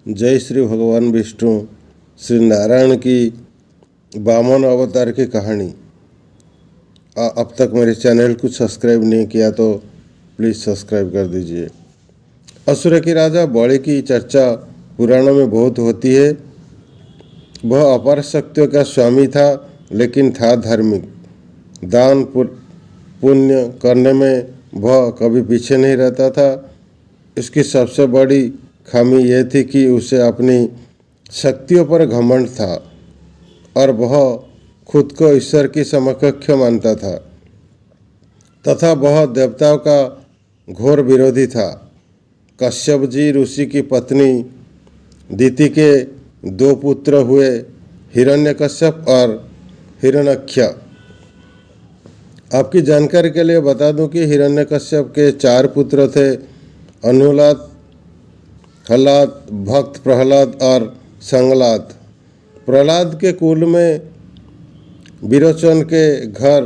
जय श्री भगवान विष्णु श्री नारायण की वामन अवतार की कहानी। अब तक मेरे चैनल को सब्सक्राइब नहीं किया तो प्लीज़ सब्सक्राइब कर दीजिए। असुर की राजा बलि की चर्चा पुराणों में बहुत होती है। वह अपार शक्तियों का स्वामी था, लेकिन था धार्मिक। दान पुण्य करने में वह कभी पीछे नहीं रहता था। इसकी सबसे बड़ी खामी यह थी कि उसे अपनी शक्तियों पर घमंड था और वह खुद को ईश्वर की समकक्ष मानता था तथा वह देवताओं का घोर विरोधी था। कश्यप जी ऋषि की पत्नी दिति के दो पुत्र हुए, हिरण्यकश्यप और हिरण्यक्ष। आपकी जानकारी के लिए बता दूं कि हिरण्यकश्यप के 4 पुत्र थे, अनुलाद, हलाद, भक्त प्रहलाद और संगलाद। प्रहलाद के कुल में विरोचन के घर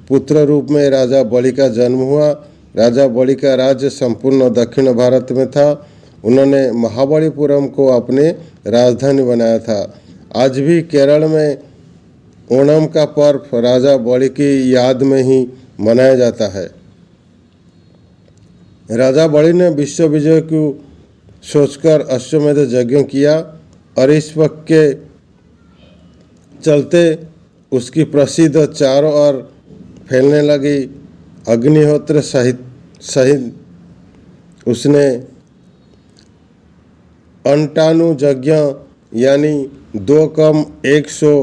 पुत्र रूप में राजा बलि का जन्म हुआ। राजा बलि का राज्य संपूर्ण दक्षिण भारत में था। उन्होंने महाबलीपुरम को अपने राजधानी बनाया था। आज भी केरल में ओणम का पर्व राजा बलि की याद में ही मनाया जाता है। राजा बलि ने विश्व विजय को सोचकर अश्वमेध यज्ञ किया और इस वक्त के चलते उसकी प्रसिद्ध चारों ओर फैलने लगी। अग्निहोत्र सहित उसने 98 यज्ञ यानी 2 कम 100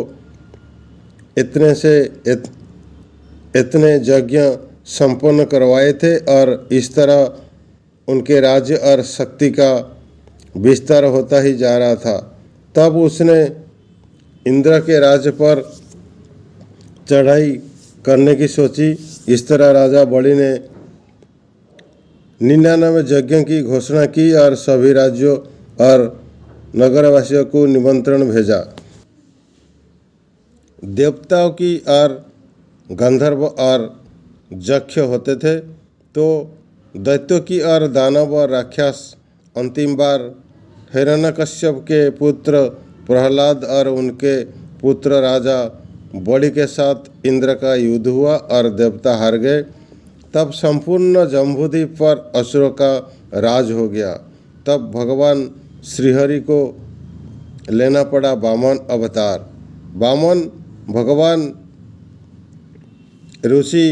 इतने यज्ञ संपन्न करवाए थे और इस तरह उनके राज्य और शक्ति का विस्तार होता ही जा रहा था। तब उसने इंद्र के राज्य पर चढ़ाई करने की सोची। इस तरह राजा बलि ने 99 यज्ञ की घोषणा की और सभी राज्यों और नगरवासियों को निमंत्रण भेजा। देवताओं की और गंधर्व और यक्ष होते थे, तो दैत्यों की और दानव और राक्षस। अंतिम बार हिरण्यकश्यप के पुत्र प्रहलाद और उनके पुत्र राजा बलि के साथ इंद्र का युद्ध हुआ और देवता हार गए। तब संपूर्ण जम्बूद्वीप पर असुरों का राज हो गया। तब भगवान श्रीहरि को लेना पड़ा वामन अवतार। वामन भगवान ऋषि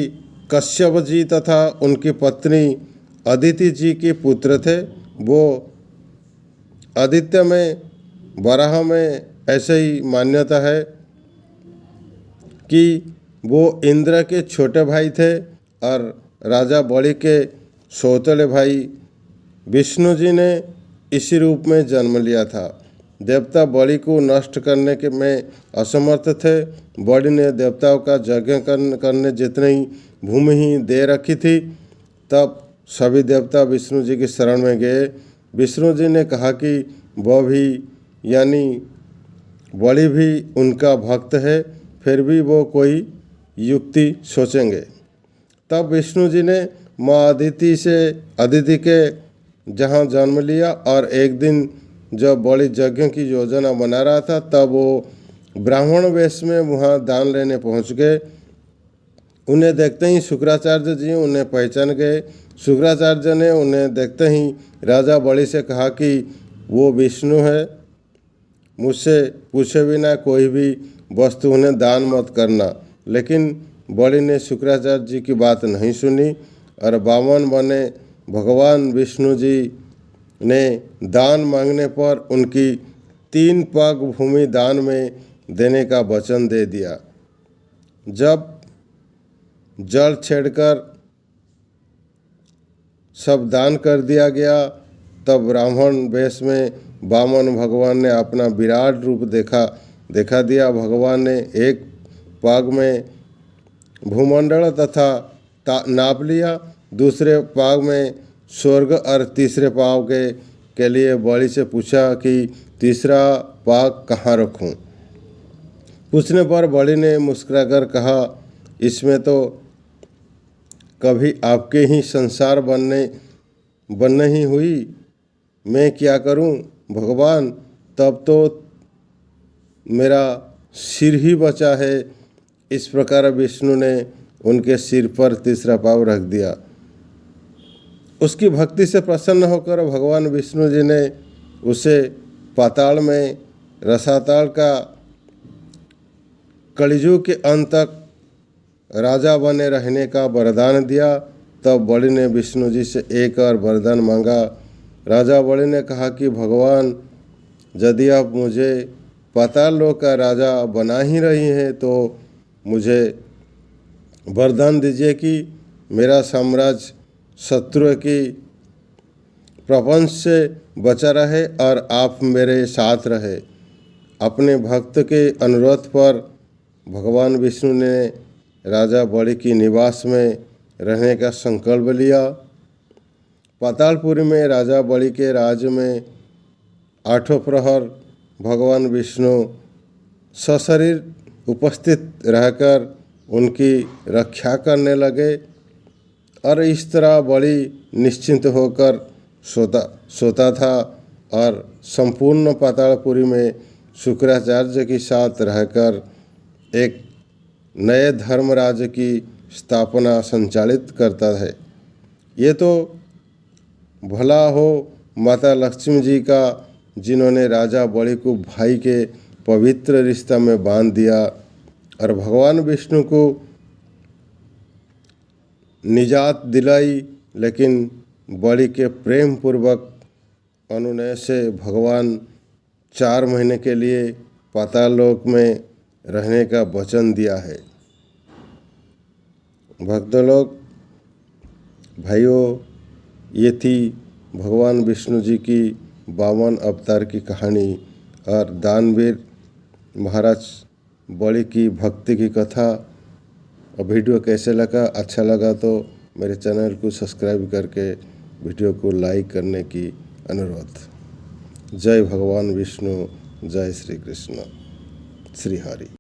कश्यप जी तथा उनकी पत्नी अदिति जी के पुत्र थे। वो आदित्य में वराह में ऐसे ही मान्यता है कि वो इंद्र के छोटे भाई थे और राजा बलि के सौतेले भाई विष्णु जी ने इसी रूप में जन्म लिया था। देवता बलि को नष्ट करने के में असमर्थ थे। बलि ने देवताओं का यज्ञ करने जितनी ही भूमि ही दे रखी थी। तब सभी देवता विष्णु जी की शरण में गए। विष्णु जी ने कहा कि वह भी यानी बलि भी उनका भक्त है, फिर भी वो कोई युक्ति सोचेंगे। तब विष्णु जी ने माँ अदिति के जहाँ जन्म लिया और एक दिन जब बलि यज्ञ की योजना बना रहा था, तब वो ब्राह्मण वेश में वहाँ दान लेने पहुँच गए। उन्हें देखते ही शुक्राचार्य जी उन्हें पहचान गए। शुक्राचार्य ने उन्हें देखते ही राजा बलि से कहा कि वो विष्णु है, मुझसे पूछे बिना कोई भी वस्तु उन्हें दान मत करना। लेकिन बलि ने शुक्राचार्य जी की बात नहीं सुनी और वामन बने भगवान विष्णु जी ने दान मांगने पर उनकी 3 पग भूमि दान में देने का वचन दे दिया। जब जल छेड़कर सब दान कर दिया गया, तब ब्राह्मण वेश में वामन भगवान ने अपना विराट रूप देखा दिया। भगवान ने एक पाग में भूमंडल तथा नाप लिया, दूसरे पाग में स्वर्ग और तीसरे पाग के लिए बलि से पूछा कि तीसरा पाग कहाँ रखूं। पूछने पर बलि ने मुस्कुराकर कहा, इसमें तो कभी आपके ही संसार बनने ही हुई, मैं क्या करूं। भगवान तब तो मेरा सिर ही बचा है। इस प्रकार विष्णु ने उनके सिर पर तीसरा पाँव रख दिया। उसकी भक्ति से प्रसन्न होकर भगवान विष्णु जी ने उसे पाताल में रसातल का कलियुग के अंत तक राजा बने रहने का वरदान दिया। तब बलि ने विष्णु जी से एक और वरदान मांगा। राजा बलि ने कहा कि भगवान, यदि आप मुझे पाताल लोक का राजा बना ही रही हैं तो मुझे वरदान दीजिए कि मेरा साम्राज्य शत्रु की प्रपंच से बचा रहे और आप मेरे साथ रहे। अपने भक्त के अनुरोध पर भगवान विष्णु ने राजा बलि की निवास में रहने का संकल्प लिया। पातालपुरी में राजा बलि के राज्य में 8 प्रहर भगवान विष्णु सशरीर उपस्थित रहकर उनकी रक्षा करने लगे और इस तरह बलि निश्चिंत होकर सोता था और संपूर्ण पातालपुरी में शुक्राचार्य के साथ रहकर एक नए धर्मराज की स्थापना संचालित करता है। ये तो भला हो माता लक्ष्मी जी का, जिन्होंने राजा बलि को भाई के पवित्र रिश्ता में बांध दिया और भगवान विष्णु को निजात दिलाई। लेकिन बलि के प्रेम पूर्वक अनुनय से भगवान 4 महीने के लिए पाताल लोक में रहने का वचन दिया है। भक्त लोग, भाइयों, ये थी भगवान विष्णु जी की 52 अवतार की कहानी और दानवीर महाराज बलि की भक्ति की कथा। और वीडियो कैसे लगा? अच्छा लगा तो मेरे चैनल को सब्सक्राइब करके वीडियो को लाइक करने की अनुरोध। जय भगवान विष्णु, जय श्री कृष्ण, श्री हरि।